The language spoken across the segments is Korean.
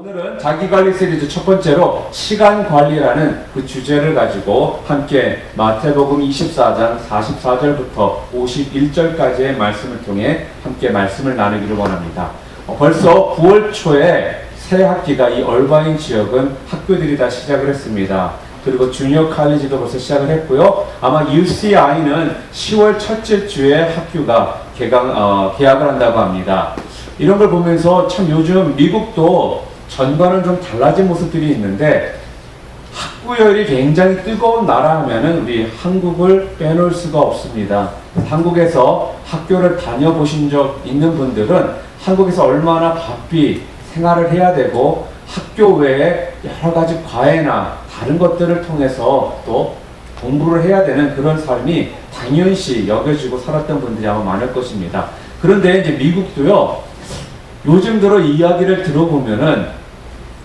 오늘은 자기관리 시리즈 첫 번째로 시간관리라는 그 주제를 가지고 함께 마태복음 24장 44절부터 51절까지의 말씀을 통해 함께 말씀을 나누기를 원합니다. 벌써 9월 초에 새 학기가 이 얼바인 지역은 학교들이 다 시작을 했습니다. 그리고 주니어 칼리지도 벌써 시작을 했고요. 아마 UCI는 10월 첫째 주에 학교가 개학을 한다고 합니다. 이런 걸 보면서 참 요즘 미국도 전과는 좀 달라진 모습들이 있는데 학구열이 굉장히 뜨거운 나라 하면은 우리 한국을 빼놓을 수가 없습니다. 한국에서 학교를 다녀보신 적 있는 분들은 한국에서 얼마나 바삐 생활을 해야 되고 학교 외에 여러 가지 과외나 다른 것들을 통해서 또 공부를 해야 되는 그런 삶이 당연시 여겨지고 살았던 분들이 아마 많을 것입니다. 그런데 이제 미국도요, 요즘 들어 이야기를 들어보면은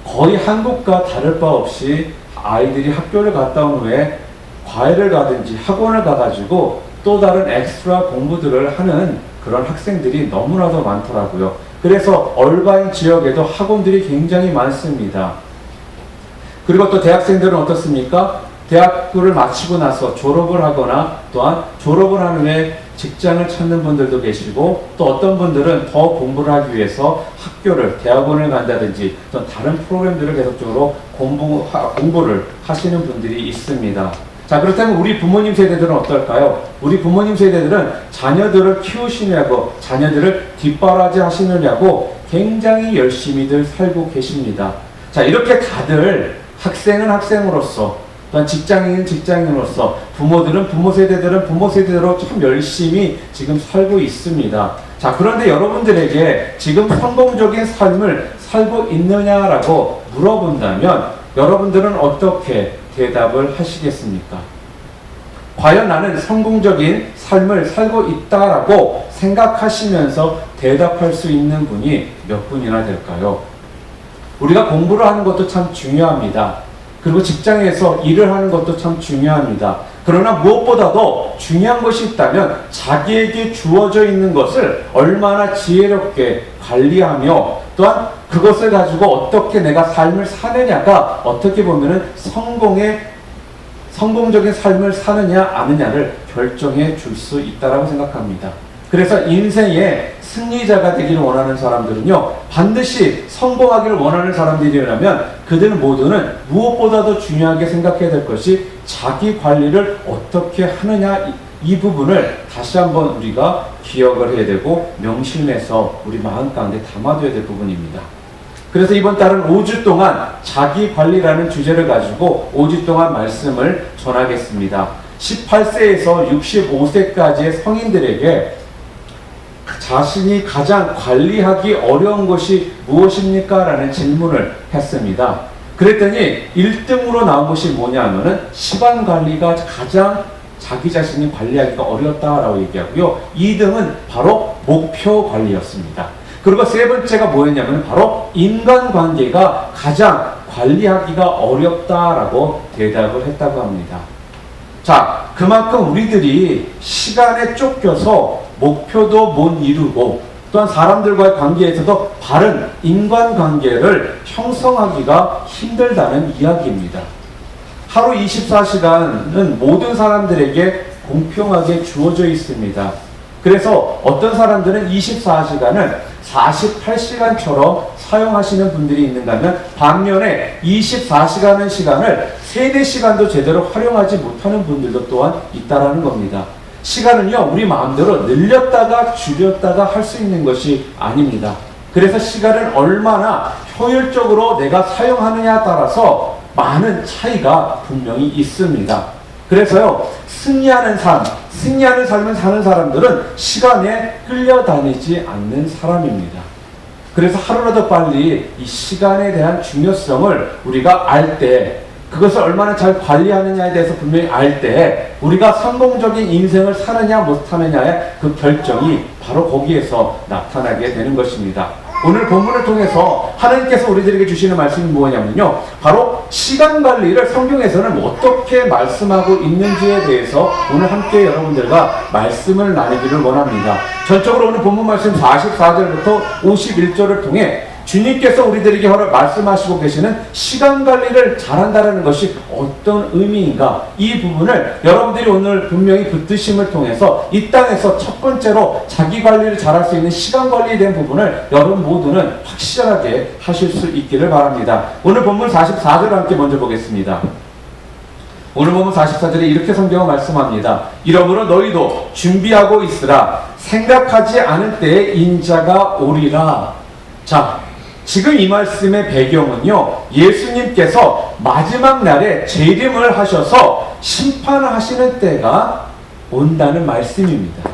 거의 한국과 다를 바 없이 아이들이 학교를 갔다 온 후에 과외를 가든지 학원을 가가지고 또 다른 엑스트라 공부들을 하는 그런 학생들이 너무나도 많더라고요. 그래서 얼바인 지역에도 학원들이 굉장히 많습니다. 그리고 또 대학생들은 어떻습니까? 대학교를 마치고 나서 졸업을 하거나 또한 졸업을 한 후에 직장을 찾는 분들도 계시고 또 어떤 분들은 더 공부를 하기 위해서 학교를 대학원을 간다든지 또 다른 프로그램들을 계속적으로 공부를 하시는 분들이 있습니다. 자, 그렇다면 우리 부모님 세대들은 어떨까요? 우리 부모님 세대들은 자녀들을 키우시냐고 자녀들을 뒷바라지 하시느냐고 굉장히 열심히들 살고 계십니다. 자, 이렇게 다들 학생은 학생으로서 또한 직장인은 직장인으로서 부모들은 부모 세대들은 부모 세대로 참 열심히 지금 살고 있습니다. 자, 그런데 여러분들에게 지금 성공적인 삶을 살고 있느냐라고 물어본다면 여러분들은 어떻게 대답을 하시겠습니까? 과연 나는 성공적인 삶을 살고 있다라고 생각하시면서 대답할 수 있는 분이 몇 분이나 될까요? 우리가 공부를 하는 것도 참 중요합니다. 그리고 직장에서 일을 하는 것도 참 중요합니다. 그러나 무엇보다도 중요한 것이 있다면 자기에게 주어져 있는 것을 얼마나 지혜롭게 관리하며 또한 그것을 가지고 어떻게 내가 삶을 사느냐가 어떻게 보면은 성공적인 삶을 사느냐 아느냐를 결정해 줄 수 있다라고 생각합니다. 그래서 인생의 승리자가 되기를 원하는 사람들은요, 반드시 성공하기를 원하는 사람들이라면 그들 모두는 무엇보다도 중요하게 생각해야 될 것이 자기 관리를 어떻게 하느냐, 이 부분을 다시 한번 우리가 기억을 해야 되고 명심해서 우리 마음 가운데 담아둬야 될 부분입니다. 그래서 이번 달은 5주 동안 자기 관리라는 주제를 가지고 5주 동안 말씀을 전하겠습니다. 18세에서 65세까지의 성인들에게 자신이 가장 관리하기 어려운 것이 무엇입니까? 라는 질문을 했습니다. 그랬더니 1등으로 나온 것이 뭐냐면은 시간 관리가 가장 자기 자신이 관리하기가 어렵다라고 얘기하고요. 2등은 바로 목표 관리였습니다. 그리고 세 번째가 뭐였냐면 바로 인간관계가 가장 관리하기가 어렵다라고 대답을 했다고 합니다. 자, 그만큼 우리들이 시간에 쫓겨서 목표도 못 이루고 또한 사람들과의 관계에서도 바른 인간관계를 형성하기가 힘들다는 이야기입니다. 하루 24시간은 모든 사람들에게 공평하게 주어져 있습니다. 그래서 어떤 사람들은 24시간을 48시간처럼 사용하시는 분들이 있는가 하면 반면에 24시간의 시간을 3, 4시간도 제대로 활용하지 못하는 분들도 또한 있다라는 겁니다. 시간은요, 우리 마음대로 늘렸다가 줄였다가 할 수 있는 것이 아닙니다. 그래서 시간을 얼마나 효율적으로 내가 사용하느냐에 따라서 많은 차이가 분명히 있습니다. 그래서요, 승리하는 삶을 사는 사람들은 시간에 끌려다니지 않는 사람입니다. 그래서 하루라도 빨리 이 시간에 대한 중요성을 우리가 알 때, 그것을 얼마나 잘 관리하느냐에 대해서 분명히 알 때 우리가 성공적인 인생을 사느냐 못하느냐의 그 결정이 바로 거기에서 나타나게 되는 것입니다. 오늘 본문을 통해서 하나님께서 우리들에게 주시는 말씀이 뭐냐면요, 바로 시간 관리를 성경에서는 어떻게 말씀하고 있는지에 대해서 오늘 함께 여러분들과 말씀을 나누기를 원합니다. 전적으로 오늘 본문 말씀 44절부터 51절을 통해 주님께서 우리들에게 말씀하시고 계시는 시간 관리를 잘한다는 것이 어떤 의미인가, 이 부분을 여러분들이 오늘 분명히 붙드심을 통해서 이 땅에서 첫 번째로 자기 관리를 잘할 수 있는 시간 관리에 대한 부분을 여러분 모두는 확실하게 하실 수 있기를 바랍니다. 오늘 본문 44절을 함께 먼저 보겠습니다. 오늘 보면 44절에 이렇게 성경은 말씀합니다. 이러므로 너희도 준비하고 있으라. 생각하지 않은 때에 인자가 오리라. 자, 지금 이 말씀의 배경은요, 예수님께서 마지막 날에 재림을 하셔서 심판하시는 때가 온다는 말씀입니다.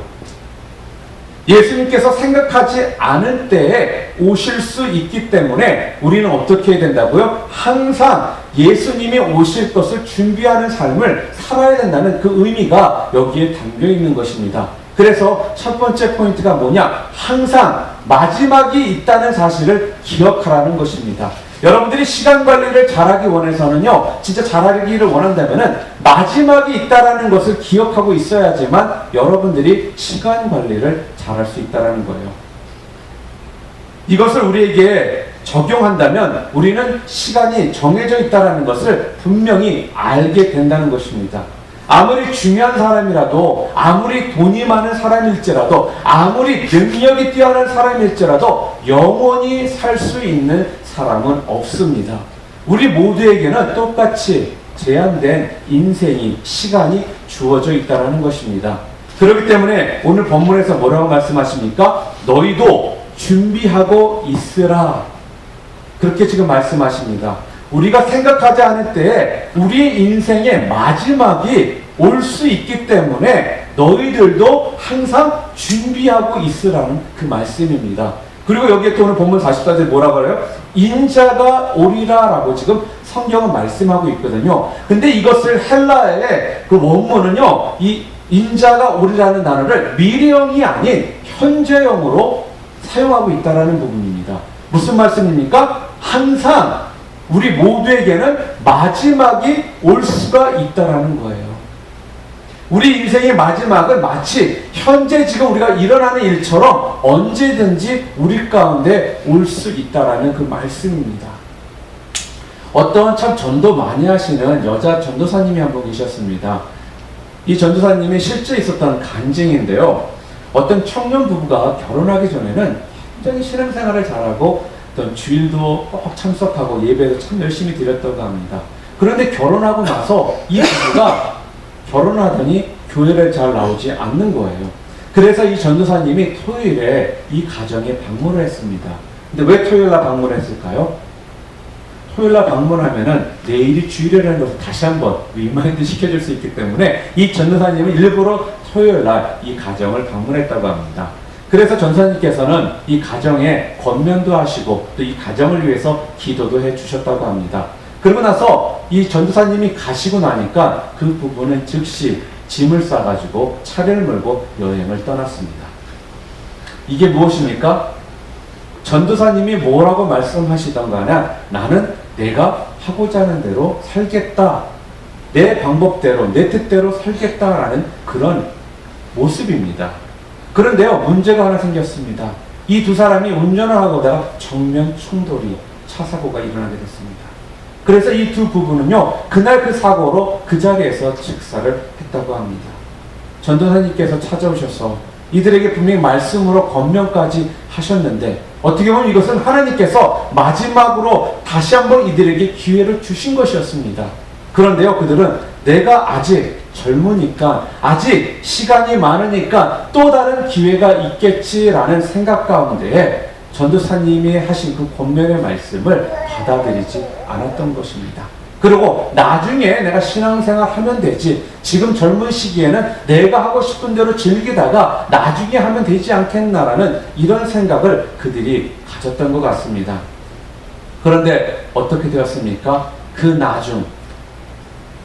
예수님께서 생각하지 않은 때에 오실 수 있기 때문에 우리는 어떻게 해야 된다고요? 항상 예수님이 오실 것을 준비하는 삶을 살아야 된다는 그 의미가 여기에 담겨 있는 것입니다. 그래서 첫 번째 포인트가 뭐냐? 항상 마지막이 있다는 사실을 기억하라는 것입니다. 여러분들이 시간 관리를 잘하기 원해서는요, 진짜 잘하기를 원한다면은 마지막이 있다라는 것을 기억하고 있어야지만 여러분들이 시간 관리를 잘할 수 있다라는 거예요. 이것을 우리에게 적용한다면 우리는 시간이 정해져 있다라는 것을 분명히 알게 된다는 것입니다. 아무리 중요한 사람이라도, 아무리 돈이 많은 사람일지라도, 아무리 능력이 뛰어난 사람일지라도 영원히 살 수 있는 사람은 없습니다. 우리 모두에게는 똑같이 제한된 인생이, 시간이 주어져 있다는 것입니다. 그렇기 때문에 오늘 본문에서 뭐라고 말씀하십니까? 너희도 준비하고 있으라. 그렇게 지금 말씀하십니다. 우리가 생각하지 않을 때에 우리 인생의 마지막이 올 수 있기 때문에 너희들도 항상 준비하고 있으라는 그 말씀입니다. 그리고 여기에 또 오늘 본문 44절 뭐라고 그래요? 인자가 오리라 라고 지금 성경은 말씀하고 있거든요. 근데 이것을 헬라의 그 원문은요, 이 인자가 오리라는 단어를 미래형이 아닌 현재형으로 사용하고 있다는 부분입니다. 무슨 말씀입니까? 항상 우리 모두에게는 마지막이 올 수가 있다는 거예요. 우리 인생의 마지막은 마치 현재 지금 우리가 일어나는 일처럼 언제든지 우리 가운데 올 수 있다는 그 말씀입니다. 어떤 참 전도 많이 하시는 여자 전도사님이 한 분 계셨습니다. 이 전도사님이 실제 있었던 간증인데요. 어떤 청년 부부가 결혼하기 전에는 굉장히 신앙생활을 잘하고 어떤 주일도 꼭 참석하고 예배도 참 열심히 드렸다고 합니다. 그런데 결혼하고 나서 이 부부가 결혼하더니 교회를 잘 나오지 않는 거예요. 그래서 이 전도사님이 토요일에 이 가정에 방문을 했습니다. 근데 왜 토요일날 방문을 했을까요? 토요일날 방문하면은 내일이 주일이라는 것을 다시 한번 리마인드 시켜줄 수 있기 때문에 이 전도사님은 일부러 토요일날 이 가정을 방문했다고 합니다. 그래서 전도사님께서는 이 가정에 권면도 하시고 또 이 가정을 위해서 기도도 해 주셨다고 합니다. 그러고 나서 이 전도사님이 가시고 나니까 그 부부는 즉시 짐을 싸가지고 차를 몰고 여행을 떠났습니다. 이게 무엇입니까? 전도사님이 뭐라고 말씀하시던 간에 나는 내가 하고자 하는 대로 살겠다. 내 방법대로, 내 뜻대로 살겠다라는 그런 모습입니다. 그런데요, 문제가 하나 생겼습니다. 이 두 사람이 운전을 하다가 정면 충돌이, 차 사고가 일어나게 됐습니다. 그래서 이 두 부부는요, 그날 그 사고로 그 자리에서 즉사를 했다고 합니다. 전도사님께서 찾아오셔서 이들에게 분명히 말씀으로 권면까지 하셨는데 어떻게 보면 이것은 하나님께서 마지막으로 다시 한번 이들에게 기회를 주신 것이었습니다. 그런데요, 그들은 내가 아직 젊으니까, 아직 시간이 많으니까 또 다른 기회가 있겠지라는 생각 가운데 전도사님이 하신 그 권면의 말씀을 받아들이지 않았던 것입니다. 그리고 나중에 내가 신앙생활 하면 되지, 지금 젊은 시기에는 내가 하고 싶은 대로 즐기다가 나중에 하면 되지 않겠나라는 이런 생각을 그들이 가졌던 것 같습니다. 그런데 어떻게 되었습니까? 그 나중,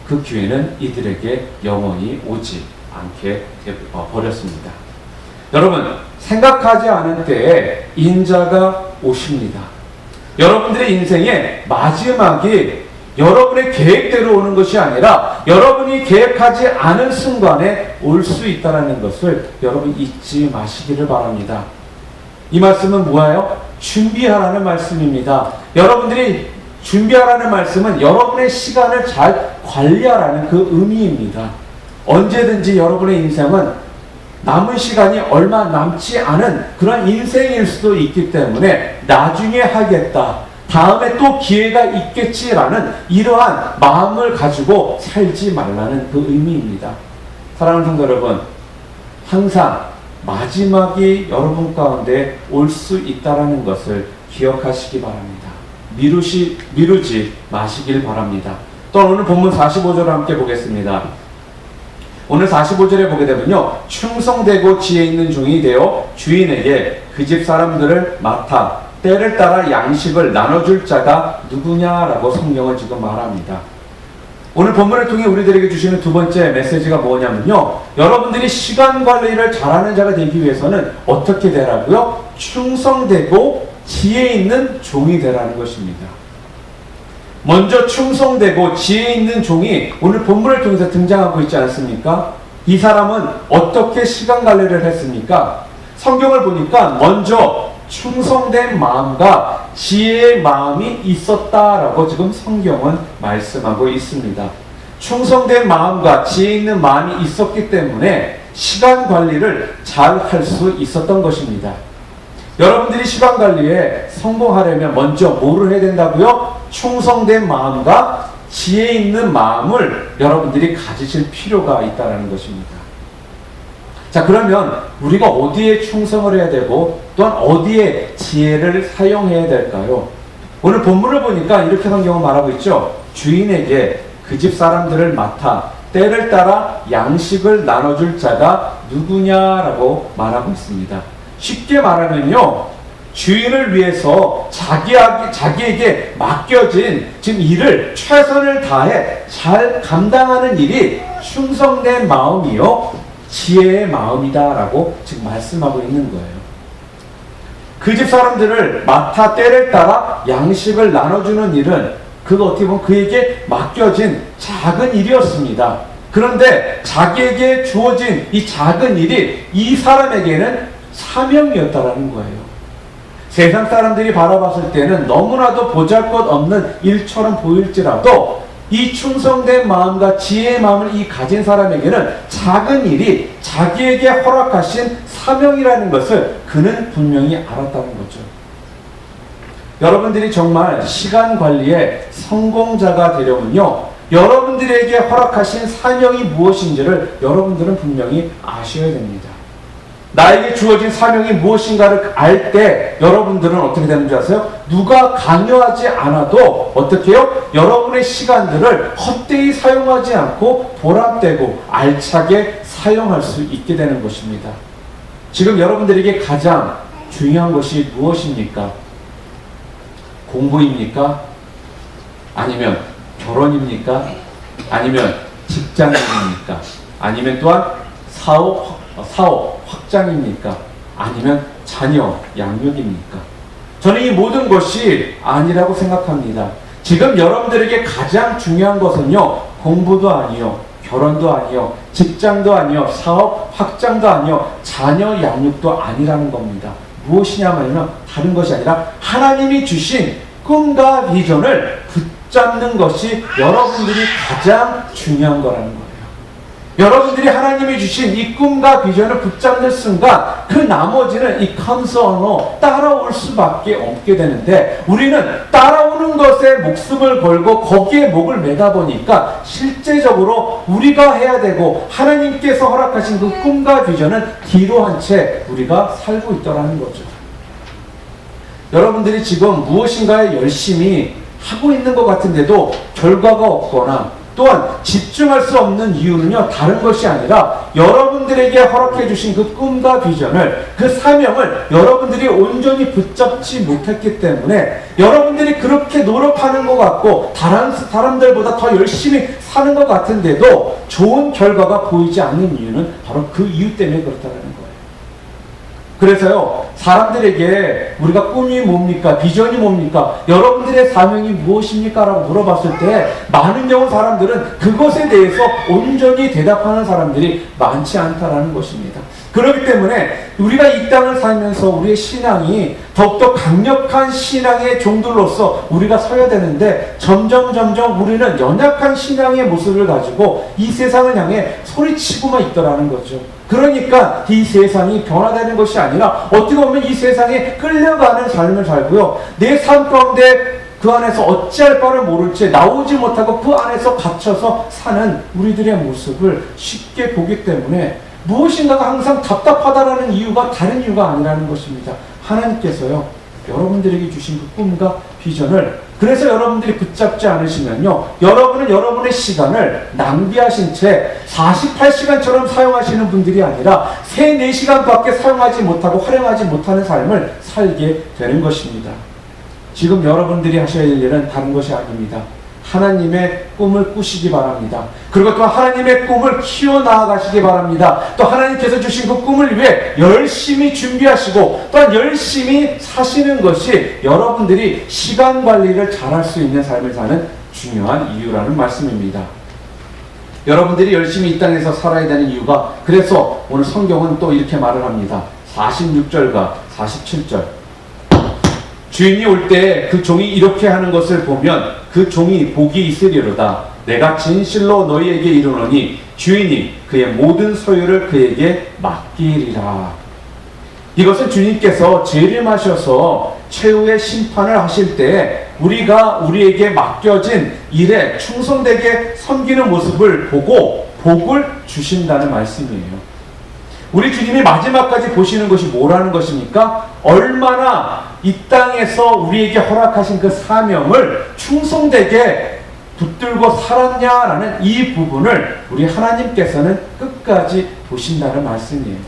그 기회는 이들에게 영원히 오지 않게 버렸습니다. 여러분, 생각하지 않은 때에 인자가 오십니다. 여러분들의 인생의 마지막이 여러분의 계획대로 오는 것이 아니라 여러분이 계획하지 않은 순간에 올 수 있다는 것을 여러분 잊지 마시기를 바랍니다. 이 말씀은 뭐예요? 준비하라는 말씀입니다. 여러분들이 준비하라는 말씀은 여러분의 시간을 잘 관리하라는 그 의미입니다. 언제든지 여러분의 인생은 남은 시간이 얼마 남지 않은 그런 인생일 수도 있기 때문에 나중에 하겠다, 다음에 또 기회가 있겠지라는 이러한 마음을 가지고 살지 말라는 그 의미입니다. 사랑하는 성도 여러분, 항상 마지막이 여러분 가운데 올 수 있다는 것을 기억하시기 바랍니다. 미루지 마시길 바랍니다. 또 오늘 본문 45절을 함께 보겠습니다. 오늘 45절에 보게 되면요, 충성되고 지혜 있는 종이 되어 주인에게 그 집 사람들을 맡아 때를 따라 양식을 나눠줄 자가 누구냐라고 성경은 지금 말합니다. 오늘 본문을 통해 우리들에게 주시는 두 번째 메시지가 뭐냐면요, 여러분들이 시간 관리를 잘하는 자가 되기 위해서는 어떻게 되라고요? 충성되고 지혜 있는 종이 되라는 것입니다. 먼저 충성되고 지혜 있는 종이 오늘 본문을 통해서 등장하고 있지 않습니까? 이 사람은 어떻게 시간 관리를 했습니까? 성경을 보니까 먼저 충성된 마음과 지혜의 마음이 있었다라고 지금 성경은 말씀하고 있습니다. 충성된 마음과 지혜 있는 마음이 있었기 때문에 시간 관리를 잘 할 수 있었던 것입니다. 여러분들이 시간 관리에 성공하려면 먼저 뭐를 해야 된다고요? 충성된 마음과 지혜 있는 마음을 여러분들이 가지실 필요가 있다는 것입니다. 자, 그러면 우리가 어디에 충성을 해야 되고 또한 어디에 지혜를 사용해야 될까요? 오늘 본문을 보니까 이렇게 성경은 말하고 있죠. 주인에게 그 집 사람들을 맡아 때를 따라 양식을 나눠줄 자가 누구냐라고 말하고 있습니다. 쉽게 말하면요, 주인을 위해서 자기에게 맡겨진 지금 일을 최선을 다해 잘 감당하는 일이 충성된 마음이요 지혜의 마음이다라고 지금 말씀하고 있는 거예요. 그 집 사람들을 맡아 때를 따라 양식을 나눠주는 일은 그거 어떻게 보면 그에게 맡겨진 작은 일이었습니다. 그런데 자기에게 주어진 이 작은 일이 이 사람에게는 사명이었다라는 거예요. 세상 사람들이 바라봤을 때는 너무나도 보잘것없는 일처럼 보일지라도 이 충성된 마음과 지혜의 마음을 이 가진 사람에게는 작은 일이 자기에게 허락하신 사명이라는 것을 그는 분명히 알았다는 거죠. 여러분들이 정말 시간 관리에 성공자가 되려면요, 여러분들에게 허락하신 사명이 무엇인지를 여러분들은 분명히 아셔야 됩니다. 나에게 주어진 사명이 무엇인가를 알 때 여러분들은 어떻게 되는 줄 아세요? 누가 강요하지 않아도 어떻게 해요? 여러분의 시간들을 헛되이 사용하지 않고 보람되고 알차게 사용할 수 있게 되는 것입니다. 지금 여러분들에게 가장 중요한 것이 무엇입니까? 공부입니까? 아니면 결혼입니까? 아니면 직장입니까? 아니면 또한 사업 확장입니까? 아니면 자녀 양육입니까? 저는 이 모든 것이 아니라고 생각합니다. 지금 여러분들에게 가장 중요한 것은요, 공부도 아니요, 결혼도 아니요, 직장도 아니요, 사업 확장도 아니요, 자녀 양육도 아니라는 겁니다. 무엇이냐면요, 다른 것이 아니라 하나님이 주신 꿈과 비전을 붙잡는 것이 여러분들이 가장 중요한 거라는 거예요. 여러분들이 하나님이 주신 이 꿈과 비전을 붙잡는 순간 그 나머지는 이 comes on 따라올 수밖에 없게 되는데, 우리는 따라오는 것에 목숨을 걸고 거기에 목을 매다 보니까 실제적으로 우리가 해야 되고 하나님께서 허락하신 그 꿈과 비전은 뒤로 한 채 우리가 살고 있더라는 거죠. 여러분들이 지금 무엇인가에 열심히 하고 있는 것 같은데도 결과가 없거나 또한 집중할 수 없는 이유는요, 다른 것이 아니라 여러분들에게 허락해 주신 그 꿈과 비전을, 그 사명을 여러분들이 온전히 붙잡지 못했기 때문에 여러분들이 그렇게 노력하는 것 같고 다른 사람들보다 더 열심히 사는 것 같은데도 좋은 결과가 보이지 않는 이유는 바로 그 이유 때문에 그렇다는 거예요. 그래서요, 사람들에게 우리가 꿈이 뭡니까? 비전이 뭡니까? 여러분들의 사명이 무엇입니까? 라고 물어봤을 때 많은 경우 사람들은 그것에 대해서 온전히 대답하는 사람들이 많지 않다라는 것입니다. 그렇기 때문에 우리가 이 땅을 살면서 우리의 신앙이 더욱더 강력한 신앙의 종들로서 우리가 서야 되는데 점점 우리는 연약한 신앙의 모습을 가지고 이 세상을 향해 소리치고만 있더라는 거죠. 그러니까 이 세상이 변화되는 것이 아니라 어떻게 보면 이 세상에 끌려가는 삶을 살고요. 내 삶 가운데 그 안에서 어찌할 바를 모를 채 나오지 못하고 그 안에서 갇혀서 사는 우리들의 모습을 쉽게 보기 때문에 무엇인가가 항상 답답하다라는 이유가 다른 이유가 아니라는 것입니다. 하나님께서요, 여러분들에게 주신 그 꿈과 비전을 그래서 여러분들이 붙잡지 않으시면요, 여러분은 여러분의 시간을 낭비하신 채 48시간처럼 사용하시는 분들이 아니라 3, 4시간밖에 사용하지 못하고 활용하지 못하는 삶을 살게 되는 것입니다. 지금 여러분들이 하셔야 할 일은 다른 것이 아닙니다. 하나님의 꿈을 꾸시기 바랍니다. 그리고 또 하나님의 꿈을 키워나가시기 바랍니다. 또 하나님께서 주신 그 꿈을 위해 열심히 준비하시고 또한 열심히 사시는 것이 여러분들이 시간 관리를 잘할 수 있는 삶을 사는 중요한 이유라는 말씀입니다. 여러분들이 열심히 이 땅에서 살아야 되는 이유가, 그래서 오늘 성경은 또 이렇게 말을 합니다. 46절과 47절. 주인이 올 때 그 종이 이렇게 하는 것을 보면 그 종이 복이 있으리로다. 내가 진실로 너희에게 이르노니 주인이 그의 모든 소유를 그에게 맡기리라. 이것은 주님께서 재림하셔서 최후의 심판을 하실 때 우리가 우리에게 맡겨진 일에 충성되게 섬기는 모습을 보고 복을 주신다는 말씀이에요. 우리 주님이 마지막까지 보시는 것이 뭐라는 것입니까? 얼마나 이 땅에서 우리에게 허락하신 그 사명을 충성되게 붙들고 살았냐라는 이 부분을 우리 하나님께서는 끝까지 보신다는 말씀이에요.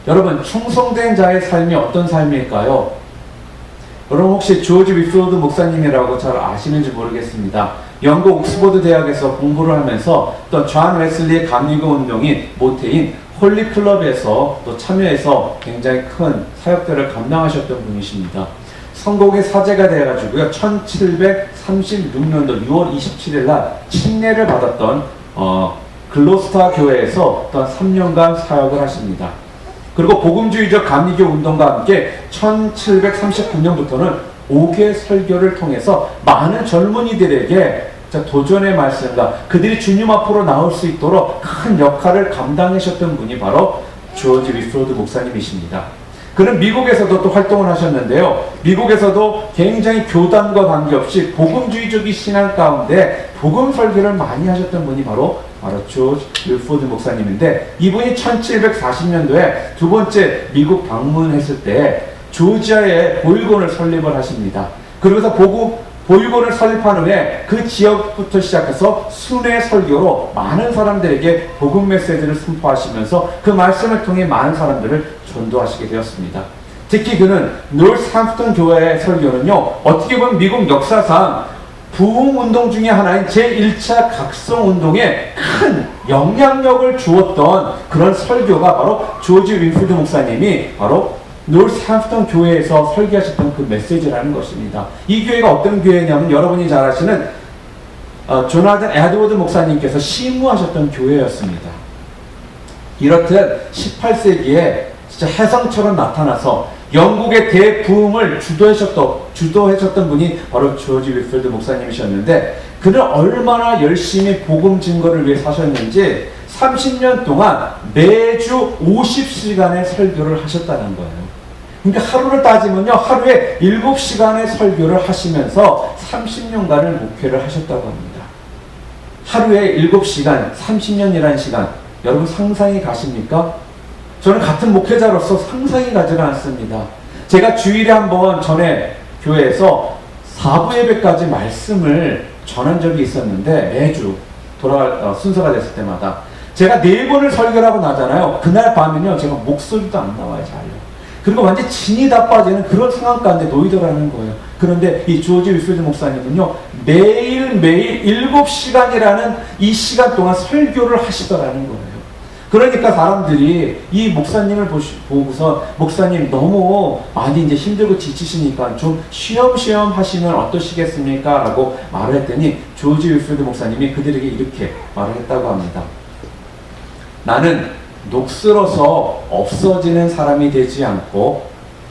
여러분, 충성된 자의 삶이 어떤 삶일까요? 여러분 혹시 조지 윗필드 목사님이라고 잘 아시는지 모르겠습니다. 영국 옥스퍼드 대학에서 공부를 하면서 또 존 웨슬리의 감리교 운동인 모태인 홀리 클럽에서 또 참여해서 굉장히 큰 사역들을 감당하셨던 분이십니다. 성공의 사제가 되어가지고요, 1736년도 6월 27일 날 침례를 받았던 글로스타 교회에서 또한 3년간 사역을 하십니다. 그리고 복음주의적 감리교 운동과 함께 1739년부터는 5개 설교를 통해서 많은 젊은이들에게 도전의 말씀과 그들이 주님 앞으로 나올 수 있도록 큰 역할을 감당하셨던 분이 바로 조지 윗필드 목사님이십니다. 그는 미국에서도 또 활동을 하셨는데요. 미국에서도 굉장히 교단과 관계없이 복음주의적인 신앙 가운데 복음 설교를 많이 하셨던 분이 바로 조지 윌포드 목사님인데, 이분이 1740년도에 두 번째 미국 방문했을 때 조지아에 보육원을 설립을 하십니다. 그러면서 보육원을 설립한 후에 그 지역부터 시작해서 순회 설교로 많은 사람들에게 복음 메시지를 선포하시면서 그 말씀을 통해 많은 사람들을 전도하시게 되었습니다. 특히 그는 노스햄프턴 교회의 설교는요, 어떻게 보면 미국 역사상 부흥운동 중에 하나인 제1차 각성운동에 큰 영향력을 주었던 그런 설교가 바로 조지 윈필드 목사님이 바로 노스햄프턴 교회에서 설교하셨던 그 메시지라는 것입니다. 이 교회가 어떤 교회냐면 여러분이 잘 아시는 조나단 에드워드 목사님께서 심무하셨던 교회였습니다. 이렇듯 18세기에 진짜 혜성처럼 나타나서 영국의 대부흥을 주도하셨던 분이 바로 조지 윗필드 목사님이셨는데, 그는 얼마나 열심히 복음 증거를 위해 사셨는지 30년 동안 매주 50시간의 설교를 하셨다는 거예요. 그러니까 하루를 따지면요, 하루에 7시간의 설교를 하시면서 30년간을 목회를 하셨다고 합니다. 하루에 7시간, 30년이라는 시간, 여러분 상상이 가십니까? 저는 같은 목회자로서 상상이 가지가 않습니다. 제가 주일에 한번 전에 교회에서 4부 예배까지 말씀을 전한 적이 있었는데, 매주 순서가 됐을 때마다 제가 4번을 설교를 하고 나잖아요. 그날 밤에는요, 제가 목소리도 안 나와요, 잘요. 그리고 완전 진이 다 빠지는 그런 상황 가운데 놓이더라는 거예요. 그런데 이 조지 윗필드 목사님은요, 매일매일 7시간이라는 이 시간 동안 설교를 하시더라는 거예요. 그러니까 사람들이 이 목사님을 보고서, 목사님 너무 많이 이제 힘들고 지치시니까 좀 쉬엄쉬엄 하시면 어떠시겠습니까? 라고 말을 했더니 조지 윌필드 목사님이 그들에게 이렇게 말을 했다고 합니다. 나는 녹슬어서 없어지는 사람이 되지 않고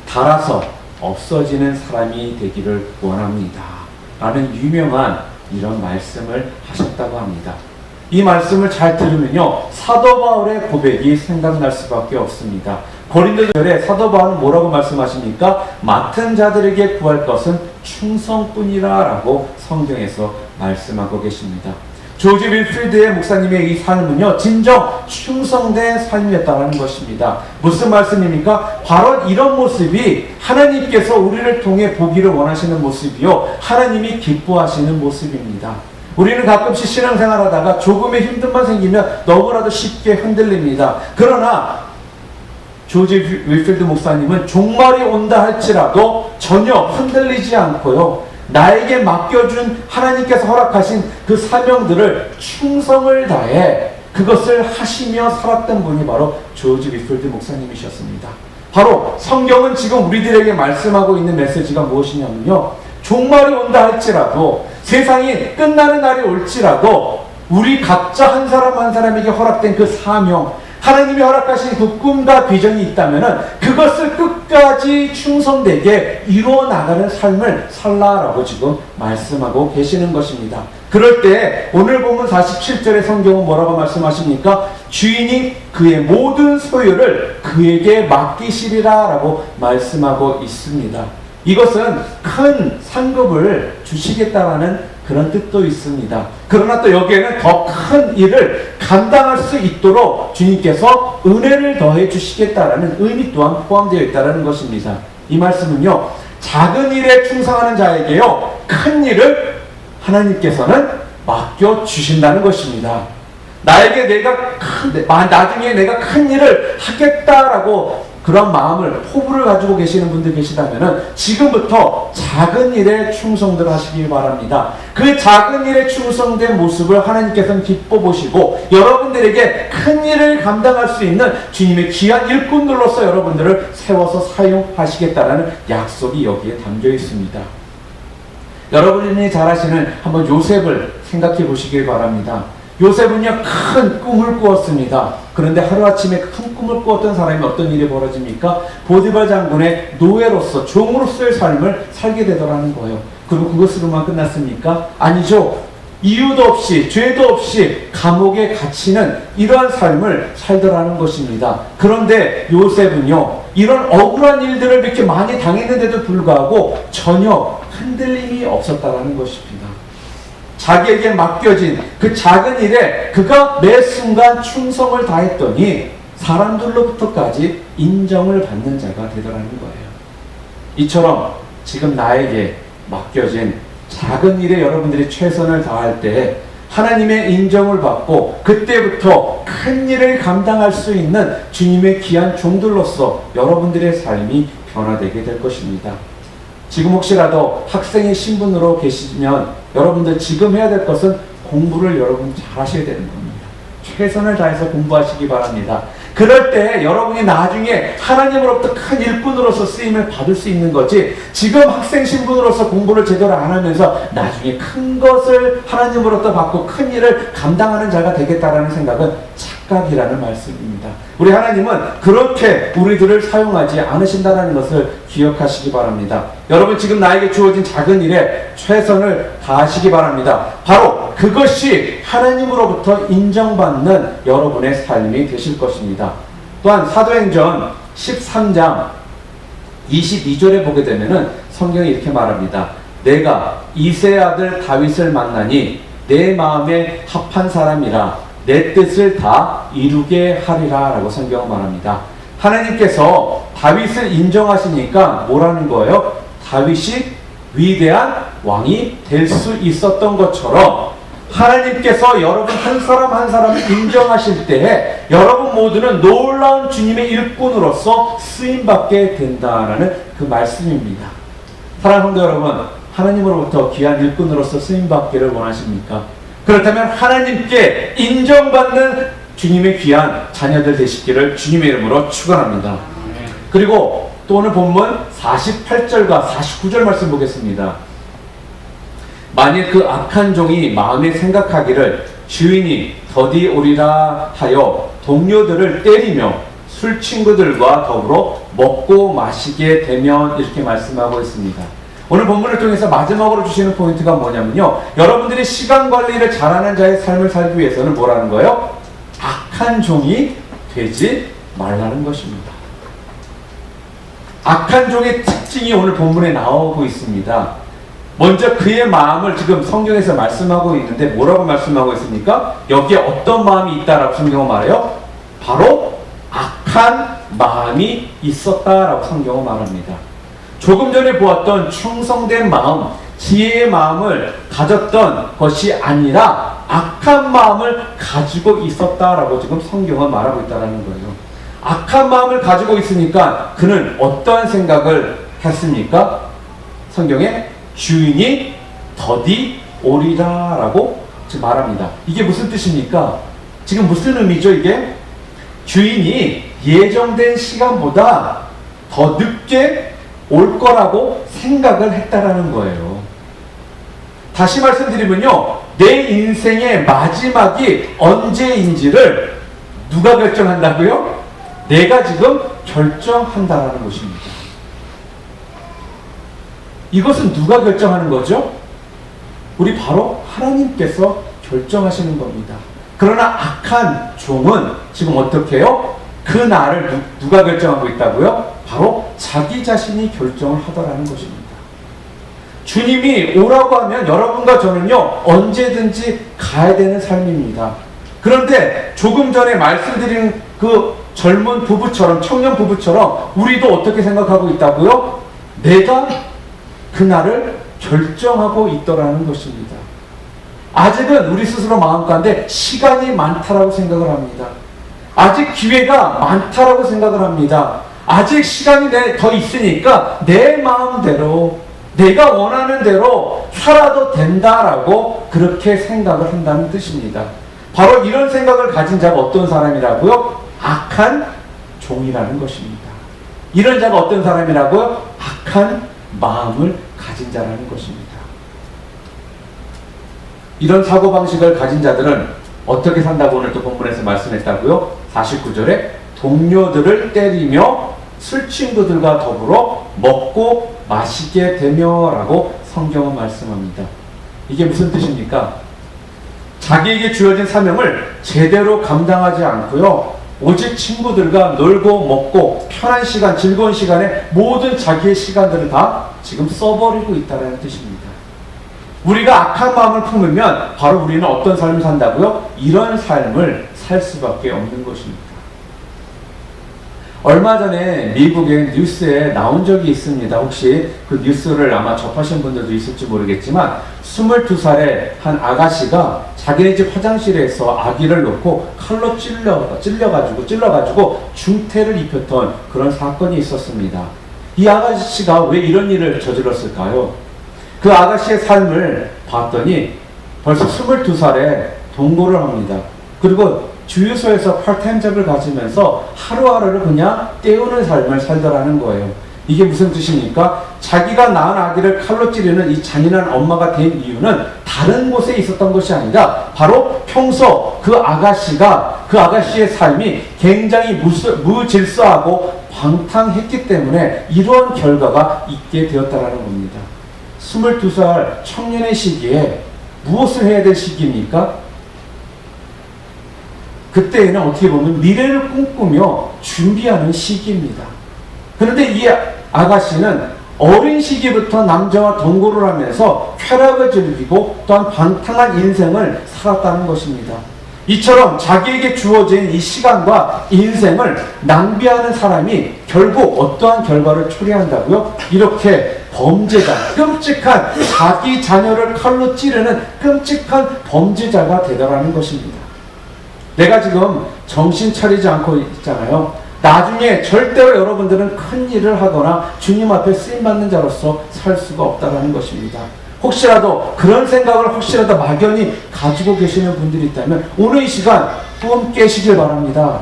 닳아서 없어지는 사람이 되기를 원합니다. 라는 유명한 이런 말씀을 하셨다고 합니다. 이 말씀을 잘 들으면요, 사도 바울의 고백이 생각날 수밖에 없습니다. 고린도전에 사도 바울은 뭐라고 말씀하십니까? 맡은 자들에게 구할 것은 충성뿐이라 라고 성경에서 말씀하고 계십니다. 조지 윌필드의 목사님의 이 삶은요, 진정 충성된 삶이었다는 것입니다. 무슨 말씀입니까? 바로 이런 모습이 하나님께서 우리를 통해 보기를 원하시는 모습이요, 하나님이 기뻐하시는 모습입니다. 우리는 가끔씩 신앙생활 하다가 조금의 힘듦만 생기면 너무나도 쉽게 흔들립니다. 그러나 조지 윌필드 목사님은 종말이 온다 할지라도 전혀 흔들리지 않고요, 나에게 맡겨준 하나님께서 허락하신 그 사명들을 충성을 다해 그것을 하시며 살았던 분이 바로 조지 윌필드 목사님이셨습니다. 바로 성경은 지금 우리들에게 말씀하고 있는 메시지가 무엇이냐면요, 종말이 온다 할지라도, 세상이 끝나는 날이 올지라도 우리 각자 한 사람 한 사람에게 허락된 그 사명, 하나님이 허락하신 그 꿈과 비전이 있다면 그것을 끝까지 충성되게 이루어 나가는 삶을 살라라고 지금 말씀하고 계시는 것입니다. 그럴 때 오늘 본문 47절의 성경은 뭐라고 말씀하십니까? 주인이 그의 모든 소유를 그에게 맡기시리라 라고 말씀하고 있습니다. 이것은 큰 상급을 주시겠다라는 그런 뜻도 있습니다. 그러나 또 여기에는 더 큰 일을 감당할 수 있도록 주님께서 은혜를 더해 주시겠다라는 의미 또한 포함되어 있다는 것입니다. 이 말씀은요, 작은 일에 충성하는 자에게요, 큰 일을 하나님께서는 맡겨 주신다는 것입니다. 나중에 내가 큰 일을 하겠다라고 그런 마음을, 포부를 가지고 계시는 분들 계시다면 지금부터 작은 일에 충성들 하시길 바랍니다. 그 작은 일에 충성된 모습을 하나님께서는 기뻐 보시고 여러분들에게 큰 일을 감당할 수 있는 주님의 귀한 일꾼들로서 여러분들을 세워서 사용하시겠다라는 약속이 여기에 담겨 있습니다. 여러분이 잘 아시는 한번 요셉을 생각해 보시길 바랍니다. 요셉은요, 큰 꿈을 꾸었습니다. 그런데 하루아침에 큰 꿈을 꾸었던 사람이 어떤 일이 벌어집니까? 보디발 장군의 노예로서, 종으로서의 삶을 살게 되더라는 거예요. 그리고 그것으로만 끝났습니까? 아니죠. 이유도 없이, 죄도 없이 감옥에 갇히는 이러한 삶을 살더라는 것입니다. 그런데 요셉은요, 이런 억울한 일들을 이렇게 많이 당했는데도 불구하고 전혀 흔들림이 없었다는 것입니다. 자기에게 맡겨진 그 작은 일에 그가 매 순간 충성을 다했더니 사람들로부터까지 인정을 받는 자가 되더라는 거예요. 이처럼 지금 나에게 맡겨진 작은 일에 여러분들이 최선을 다할 때 하나님의 인정을 받고 그때부터 큰 일을 감당할 수 있는 주님의 귀한 종들로서 여러분들의 삶이 변화되게 될 것입니다. 지금 혹시라도 학생의 신분으로 계시면 여러분들 지금 해야 될 것은 공부를 여러분 잘 하셔야 되는 겁니다. 최선을 다해서 공부하시기 바랍니다. 그럴 때 여러분이 나중에 하나님으로부터 큰 일꾼으로서 쓰임을 받을 수 있는 거지, 지금 학생 신분으로서 공부를 제대로 안 하면서 나중에 큰 것을 하나님으로부터 받고 큰 일을 감당하는 자가 되겠다라는 생각은 착각이라는 말씀입니다. 우리 하나님은 그렇게 우리들을 사용하지 않으신다는 것을 기억하시기 바랍니다. 여러분, 지금 나에게 주어진 작은 일에 최선을 다하시기 바랍니다. 바로 그것이 하나님으로부터 인정받는 여러분의 삶이 되실 것입니다. 또한 사도행전 13장 22절에 보게 되면은 성경이 이렇게 말합니다. 내가 이새의 아들 다윗을 만나니 내 마음에 합한 사람이라 내 뜻을 다 이루게 하리라 라고 성경은 말합니다. 하나님께서 다윗을 인정하시니까 뭐라는 거예요? 다윗이 위대한 왕이 될 수 있었던 것처럼 하나님께서 여러분 한 사람 한 사람을 인정하실 때에 여러분 모두는 놀라운 주님의 일꾼으로서 쓰임받게 된다라는 그 말씀입니다. 사랑하는 성도 여러분, 하나님으로부터 귀한 일꾼으로서 쓰임받기를 원하십니까? 그렇다면 하나님께 인정받는 주님의 귀한 자녀들 되시기를 주님의 이름으로 축원합니다. 그리고 또 오늘 본문 48절과 49절 말씀 보겠습니다. 만일 그 악한 종이 마음에 생각하기를 주인이 더디 오리라 하여 동료들을 때리며 술 친구들과 더불어 먹고 마시게 되면, 이렇게 말씀하고 있습니다. 오늘 본문을 통해서 마지막으로 주시는 포인트가 뭐냐면요, 여러분들이 시간 관리를 잘하는 자의 삶을 살기 위해서는 뭐라는 거예요? 악한 종이 되지 말라는 것입니다. 악한 종의 특징이 오늘 본문에 나오고 있습니다. 먼저 그의 마음을 지금 성경에서 말씀하고 있는데 뭐라고 말씀하고 있습니까? 여기에 어떤 마음이 있다라고 성경은 말해요? 바로 악한 마음이 있었다라고 성경은 말합니다. 조금 전에 보았던 충성된 마음, 지혜의 마음을 가졌던 것이 아니라 악한 마음을 가지고 있었다라고 지금 성경은 말하고 있다는 거예요. 악한 마음을 가지고 있으니까 그는 어떠한 생각을 했습니까? 성경에 주인이 더디 오리라 라고 지금 말합니다. 이게 무슨 뜻입니까? 지금 무슨 의미죠 이게? 주인이 예정된 시간보다 더 늦게 올 거라고 생각을 했다라는 거예요. 다시 말씀드리면요, 내 인생의 마지막이 언제인지를 누가 결정한다고요? 내가 지금 결정한다라는 것입니다. 이것은 누가 결정하는 거죠? 우리 바로 하나님께서 결정하시는 겁니다. 그러나 악한 종은 지금 어떻게 해요? 그 날을 누가 결정하고 있다고요? 바로 자기 자신이 결정을 하더라는 것입니다. 주님이 오라고 하면 여러분과 저는요, 언제든지 가야 되는 삶입니다. 그런데 조금 전에 말씀드린 그 젊은 부부처럼, 청년 부부처럼 우리도 어떻게 생각하고 있다고요? 내가 그날을 결정하고 있더라는 것입니다. 아직은 우리 스스로 마음가운데 시간이 많다라고 생각을 합니다. 아직 기회가 많다라고 생각을 합니다. 아직 시간이 더 있으니까 내 마음대로 내가 원하는 대로 살아도 된다라고 그렇게 생각을 한다는 뜻입니다. 바로 이런 생각을 가진 자가 어떤 사람이라고요? 악한 종이라는 것입니다. 이런 자가 어떤 사람이라고요? 악한 마음을 가진 자라는 것입니다. 이런 사고방식을 가진 자들은 어떻게 산다고 오늘 또 본문에서 말씀했다고요? 49절에 동료들을 때리며 술 친구들과 더불어 먹고 마시게 되며 라고 성경은 말씀합니다. 이게 무슨 뜻입니까? 자기에게 주어진 사명을 제대로 감당하지 않고요, 오직 친구들과 놀고 먹고 편한 시간, 즐거운 시간에 모든 자기의 시간들을 다 지금 써버리고 있다는 뜻입니다. 우리가 악한 마음을 품으면 바로 우리는 어떤 삶을 산다고요? 이런 삶을 살 수밖에 없는 것입니다. 얼마 전에 미국의 뉴스에 나온 적이 있습니다. 혹시 그 뉴스를 아마 접하신 분들도 있을지 모르겠지만 22살의 한 아가씨가 자기네 집 화장실에서 아기를 놓고 칼로 찔러가지고 중태를 입혔던 그런 사건이 있었습니다. 이 아가씨가 왜 이런 일을 저질렀을까요? 그 아가씨의 삶을 봤더니 벌써 22살에 동거를 합니다. 그리고 주유소에서 파트타임 잡을 가지면서 하루하루를 그냥 때우는 삶을 살더라는 거예요. 이게 무슨 뜻입니까? 자기가 낳은 아기를 칼로 찌르는 이 잔인한 엄마가 된 이유는 다른 곳에 있었던 것이 아니라 바로 평소 그 아가씨의 삶이 굉장히 무질서하고 방탕했기 때문에 이러한 결과가 있게 되었다라는 겁니다. 22살 청년의 시기에 무엇을 해야 될 시기입니까? 그때에는 어떻게 보면 미래를 꿈꾸며 준비하는 시기입니다. 그런데 이 아가씨는 어린 시기부터 남자와 동거를 하면서 쾌락을 즐기고 또한 방탕한 인생을 살았다는 것입니다. 이처럼 자기에게 주어진 이 시간과 인생을 낭비하는 사람이 결국 어떠한 결과를 초래한다고요? 이렇게 범죄자, 끔찍한 자기 자녀를 칼로 찌르는 끔찍한 범죄자가 되더라는 것입니다. 내가 지금 정신 차리지 않고 있잖아요. 나중에 절대로 여러분들은 큰 일을 하거나 주님 앞에 쓰임받는 자로서 살 수가 없다는 것입니다. 혹시라도 그런 생각을 혹시라도 막연히 가지고 계시는 분들이 있다면 오늘 이 시간 꿈 깨시길 바랍니다.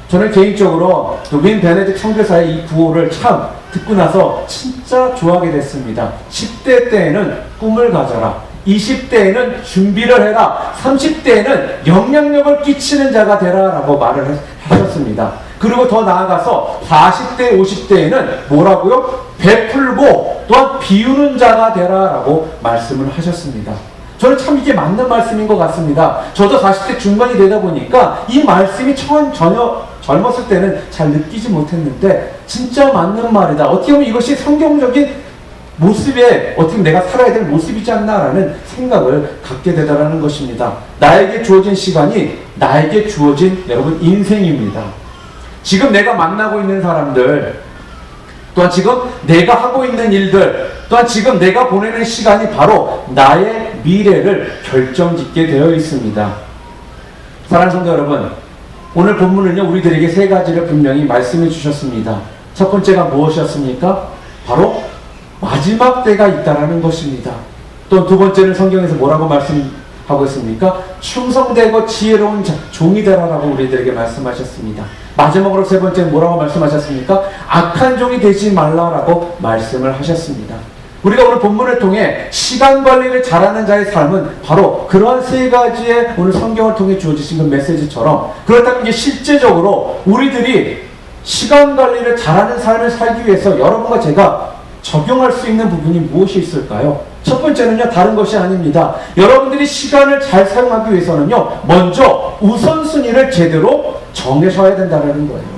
저는 개인적으로 윈 베네딕트 선교사의 이 구호를 참 듣고 나서 진짜 좋아하게 됐습니다. 10대 때에는 꿈을 가져라. 20대에는 준비를 해라. 30대에는 영향력을 끼치는 자가 되라. 라고 말을 하셨습니다. 그리고 더 나아가서 40대, 50대에는 뭐라고요? 베풀고 또한 비우는 자가 되라. 라고 말씀을 하셨습니다. 저는 참 이게 맞는 말씀인 것 같습니다. 저도 40대 중반이 되다 보니까 이 말씀이 전혀 젊었을 때는 잘 느끼지 못했는데 진짜 맞는 말이다. 어떻게 보면 이것이 성경적인 모습에 어떻게 내가 살아야 될 모습이지 않나라는 생각을 갖게 되다라는 것입니다. 나에게 주어진 시간이 나에게 주어진 여러분 인생입니다. 지금 내가 만나고 있는 사람들, 또한 지금 내가 하고 있는 일들, 또한 지금 내가 보내는 시간이 바로 나의 미래를 결정짓게 되어 있습니다. 사랑하는 성도 여러분, 오늘 본문은요 우리들에게 세 가지를 분명히 말씀해 주셨습니다. 첫 번째가 무엇이었습니까? 바로 마지막 때가 있다라는 것입니다. 또 두 번째는 성경에서 뭐라고 말씀하고 있습니까? 충성되고 지혜로운 종이 되라라고 우리들에게 말씀하셨습니다. 마지막으로 세 번째는 뭐라고 말씀하셨습니까? 악한 종이 되지 말라라고 말씀을 하셨습니다. 우리가 오늘 본문을 통해 시간 관리를 잘하는 자의 삶은 바로 그러한 세 가지의 오늘 성경을 통해 주어지신 그 메시지처럼, 그렇다면 이제 실제적으로 우리들이 시간 관리를 잘하는 삶을 살기 위해서 여러분과 제가 적용할 수 있는 부분이 무엇이 있을까요? 첫 번째는요, 다른 것이 아닙니다. 여러분들이 시간을 잘 사용하기 위해서는요, 먼저 우선순위를 제대로 정해셔야 된다는 거예요.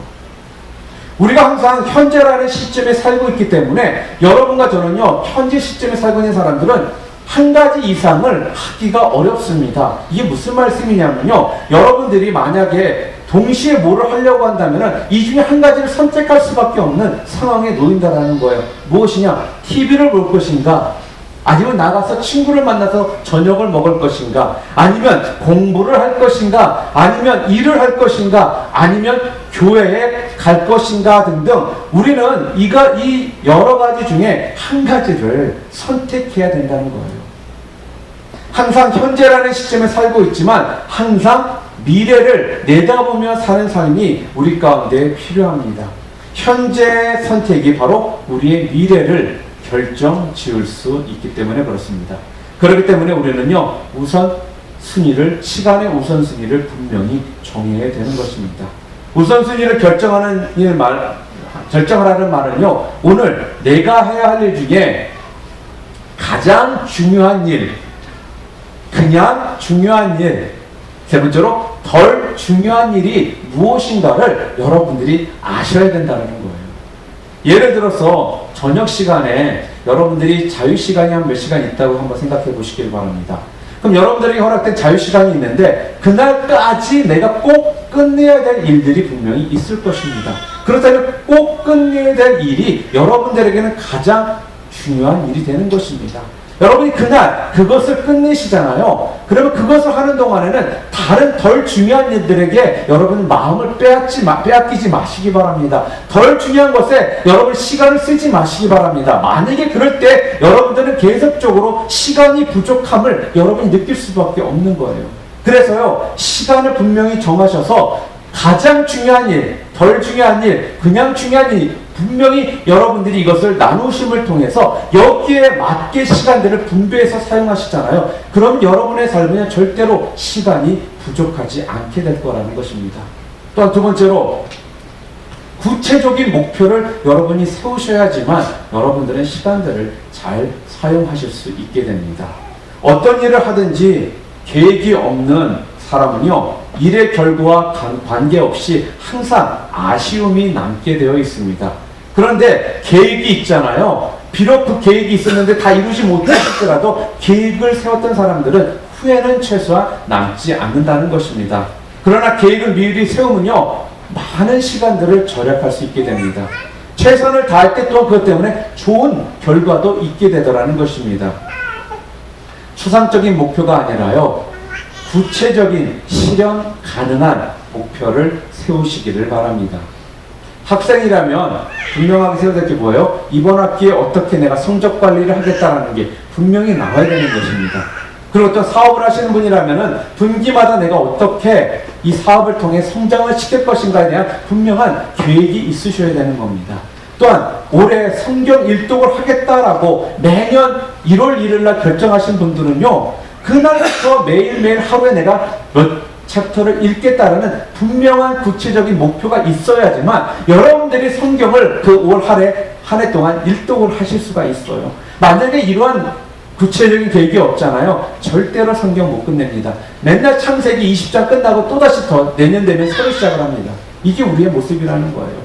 우리가 항상 현재라는 시점에 살고 있기 때문에 여러분과 저는요, 현재 시점에 살고 있는 사람들은 한 가지 이상을 하기가 어렵습니다. 이게 무슨 말씀이냐면요, 여러분들이 만약에 동시에 뭐를 하려고 한다면 이 중에 한 가지를 선택할 수밖에 없는 상황에 놓인다라는 거예요. 무엇이냐? TV를 볼 것인가? 아니면 나가서 친구를 만나서 저녁을 먹을 것인가? 아니면 공부를 할 것인가? 아니면 일을 할 것인가? 아니면 교회에 갈 것인가? 등등 우리는 이 여러 가지 중에 한 가지를 선택해야 된다는 거예요. 항상 현재라는 시점에 살고 있지만 항상 미래를 내다보며 사는 삶이 우리 가운데 필요합니다. 현재 선택이 바로 우리의 미래를 결정 지을 수 있기 때문에 그렇습니다. 그렇기 때문에 우리는요, 시간의 우선순위를 분명히 정해야 되는 것입니다. 우선순위를 결정하라는 말은요, 오늘 내가 해야 할 일 중에 가장 중요한 일, 그냥 중요한 일, 세 번째로 덜 중요한 일이 무엇인가를 여러분들이 아셔야 된다는 거예요. 예를 들어서 저녁 시간에 여러분들이 자유시간이 한 몇 시간 있다고 한번 생각해 보시길 바랍니다. 그럼 여러분들에게 허락된 자유시간이 있는데 그날까지 내가 꼭 끝내야 될 일들이 분명히 있을 것입니다. 그렇다면 꼭 끝내야 될 일이 여러분들에게는 가장 중요한 일이 되는 것입니다. 여러분이 그날 그것을 끝내시잖아요. 그러면 그것을 하는 동안에는 다른 덜 중요한 일들에게 여러분 마음을 빼앗기지 마시기 바랍니다. 덜 중요한 것에 여러분 시간을 쓰지 마시기 바랍니다. 만약에 그럴 때 여러분들은 계속적으로 시간이 부족함을 여러분이 느낄 수밖에 없는 거예요. 그래서요, 시간을 분명히 정하셔서 가장 중요한 일, 덜 중요한 일, 그냥 중요한 일, 분명히 여러분들이 이것을 나누심을 통해서 여기에 맞게 시간들을 분배해서 사용하시잖아요. 그럼 여러분의 삶에는 절대로 시간이 부족하지 않게 될 거라는 것입니다. 또한 두 번째로 구체적인 목표를 여러분이 세우셔야지만 여러분들은 시간들을 잘 사용하실 수 있게 됩니다. 어떤 일을 하든지 계획이 없는 사람은요, 일의 결과와 관계없이 항상 아쉬움이 남게 되어 있습니다. 그런데 계획이 있잖아요. 비록 그 계획이 있었는데 다 이루지 못했더라도 계획을 세웠던 사람들은 후회는 최소한 남지 않는다는 것입니다. 그러나 계획을 미리 세우면요, 많은 시간들을 절약할 수 있게 됩니다. 최선을 다할 때 또 그것 때문에 좋은 결과도 있게 되더라는 것입니다. 추상적인 목표가 아니라요, 구체적인 실현 가능한 목표를 세우시기를 바랍니다. 학생이라면 분명하게 세워야 될 게 뭐예요? 이번 학기에 어떻게 내가 성적 관리를 하겠다라는 게 분명히 나와야 되는 것입니다. 그리고 또 사업을 하시는 분이라면 분기마다 내가 어떻게 이 사업을 통해 성장을 시킬 것인가에 대한 분명한 계획이 있으셔야 되는 겁니다. 또한 올해 성경 일독을 하겠다라고 매년 1월 1일 날 결정하신 분들은요, 그날부터 매일매일 하루에 내가 몇 챕터를 읽겠다라는 분명한 구체적인 목표가 있어야지만 여러분들이 성경을 그 올 한 해 동안 일독을 하실 수가 있어요. 만약에 이러한 구체적인 계획이 없잖아요. 절대로 성경 못 끝냅니다. 맨날 창세기 20장 끝나고 또다시 더 내년 되면 새로 시작을 합니다. 이게 우리의 모습이라는 거예요.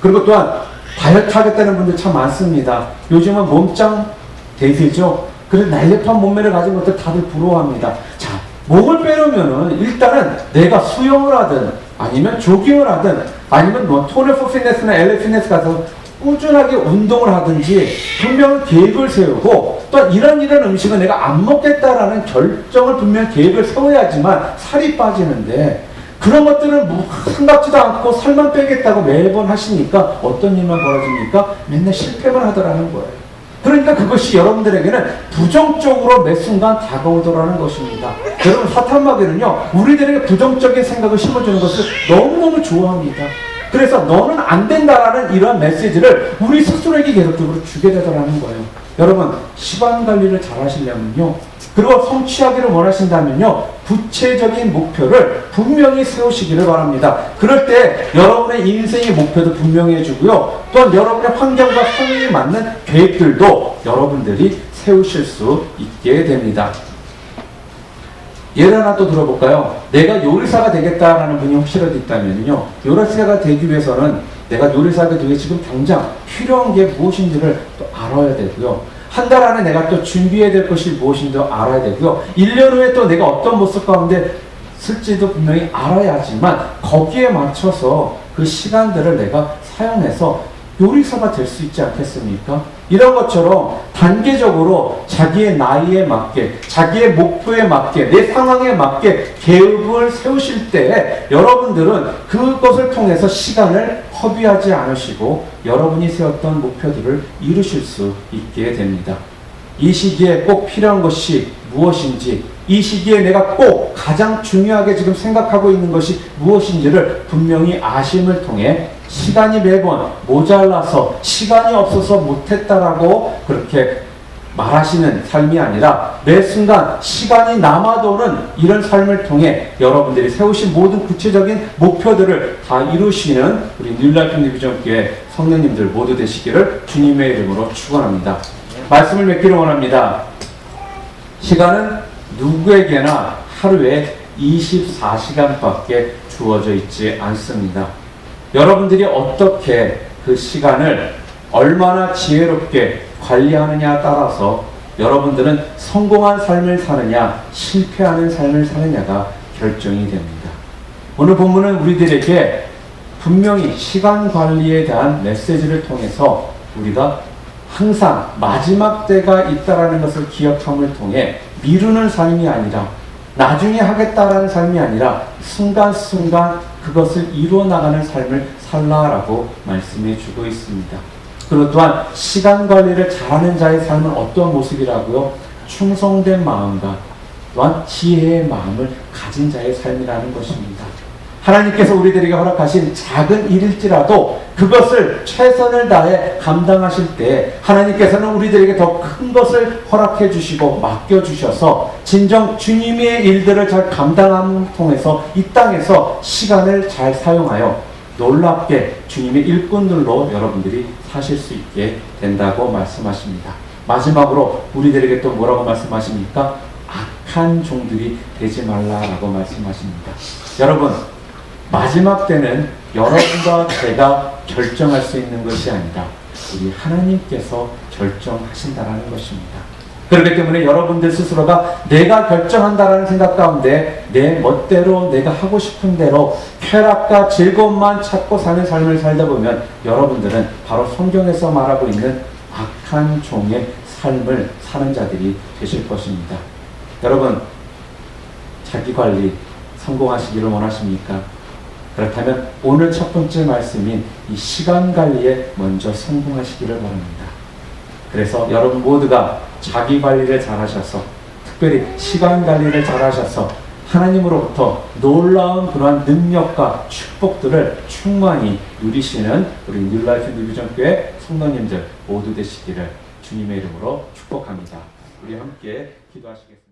그리고 또한 다이어트 하겠다는 분들 참 많습니다. 요즘은 몸짱 대세죠. 그래서 날렵한 몸매를 가진 것들 다들 부러워합니다. 자, 목을 빼려면은 일단은 내가 수영을 하든 아니면 조깅을 하든 아니면 뭐 토너 포 피트니스나 LA 피트니스 가서 꾸준하게 운동을 하든지 분명히 계획을 세우고 또 이런 음식은 내가 안 먹겠다라는 결정을 분명히 계획을 세워야지만 살이 빠지는데, 그런 것들은 뭐 생각지도 않고 살만 빼겠다고 매번 하시니까 어떤 일만 벌어집니까? 맨날 실패만 하더라는 거예요. 그러니까 그것이 여러분들에게는 부정적으로 매 순간 다가오더라는 것입니다. 여러분, 사탄마귀는요, 우리들에게 부정적인 생각을 심어주는 것을 너무너무 좋아합니다. 그래서 너는 안 된다라는 이런 메시지를 우리 스스로에게 계속적으로 주게 되더라는 거예요. 여러분, 시간 관리를 잘 하시려면요, 그리고 성취하기를 원하신다면요, 구체적인 목표를 분명히 세우시기를 바랍니다. 그럴 때 여러분의 인생의 목표도 분명히 해주고요, 또한 여러분의 환경과 성향에 맞는 계획들도 여러분들이 세우실 수 있게 됩니다. 예를 하나 또 들어볼까요? 내가 요리사가 되겠다라는 분이 혹시라도 있다면요, 요리사가 되기 위해서는 내가 요리사가 되기 지금 당장 필요한 게 무엇인지를 또 알아야 되고요, 한 달 안에 내가 또 준비해야 될 것이 무엇인지 알아야 되고요, 1년 후에 또 내가 어떤 모습 가운데 쓸지도 분명히 알아야지만 거기에 맞춰서 그 시간들을 내가 사용해서 요리사가 될 수 있지 않겠습니까? 이런 것처럼 단계적으로 자기의 나이에 맞게, 자기의 목표에 맞게, 내 상황에 맞게 계획을 세우실 때 여러분들은 그것을 통해서 시간을 허비하지 않으시고 여러분이 세웠던 목표들을 이루실 수 있게 됩니다. 이 시기에 꼭 필요한 것이 무엇인지, 이 시기에 내가 꼭 가장 중요하게 지금 생각하고 있는 것이 무엇인지를 분명히 아심을 통해 시간이 매번 모자라서 시간이 없어서 못했다라고 그렇게 말하시는 삶이 아니라 매 순간 시간이 남아도는 이런 삶을 통해 여러분들이 세우신 모든 구체적인 목표들을 다 이루시는 우리 뉴라이프 리비전교회 성도님들 모두 되시기를 주님의 이름으로 축원합니다. 말씀을 맺기를 원합니다. 시간은 누구에게나 하루에 24시간밖에 주어져 있지 않습니다. 여러분들이 어떻게 그 시간을 얼마나 지혜롭게 관리하느냐에 따라서 여러분들은 성공한 삶을 사느냐, 실패하는 삶을 사느냐가 결정이 됩니다. 오늘 본문은 우리들에게 분명히 시간 관리에 대한 메시지를 통해서 우리가 항상 마지막 때가 있다라는 것을 기억함을 통해 미루는 삶이 아니라, 나중에 하겠다라는 삶이 아니라 순간순간 그것을 이루어 나가는 삶을 살라라고 말씀해 주고 있습니다. 그리고 또한 시간 관리를 잘하는 자의 삶은 어떤 모습이라고요? 충성된 마음과 또한 지혜의 마음을 가진 자의 삶이라는 것입니다. 하나님께서 우리들에게 허락하신 작은 일일지라도 그것을 최선을 다해 감당하실 때 하나님께서는 우리들에게 더 큰 것을 허락해 주시고 맡겨 주셔서 진정 주님의 일들을 잘 감당함을 통해서 이 땅에서 시간을 잘 사용하여 놀랍게 주님의 일꾼들로 여러분들이 사실 수 있게 된다고 말씀하십니다. 마지막으로 우리들에게 또 뭐라고 말씀하십니까? 악한 종들이 되지 말라라고 말씀하십니다. 여러분, 마지막 때는 여러분과 제가 결정할 수 있는 것이 아니라 우리 하나님께서 결정하신다라는 것입니다. 그렇기 때문에 여러분들 스스로가 내가 결정한다라는 생각 가운데 내 멋대로 내가 하고 싶은 대로 쾌락과 즐거움만 찾고 사는 삶을 살다 보면 여러분들은 바로 성경에서 말하고 있는 악한 종의 삶을 사는 자들이 되실 것입니다. 여러분, 자기 관리 성공하시기를 원하십니까? 그렇다면 오늘 첫 번째 말씀인 이 시간 관리에 먼저 성공하시기를 바랍니다. 그래서 여러분 모두가 자기 관리를 잘 하셔서, 특별히 시간 관리를 잘 하셔서 하나님으로부터 놀라운 그러한 능력과 축복들을 충만히 누리시는 우리 뉴라이프 뉴비전교회 성도님들 모두 되시기를 주님의 이름으로 축복합니다. 우리 함께 기도하시겠습니다.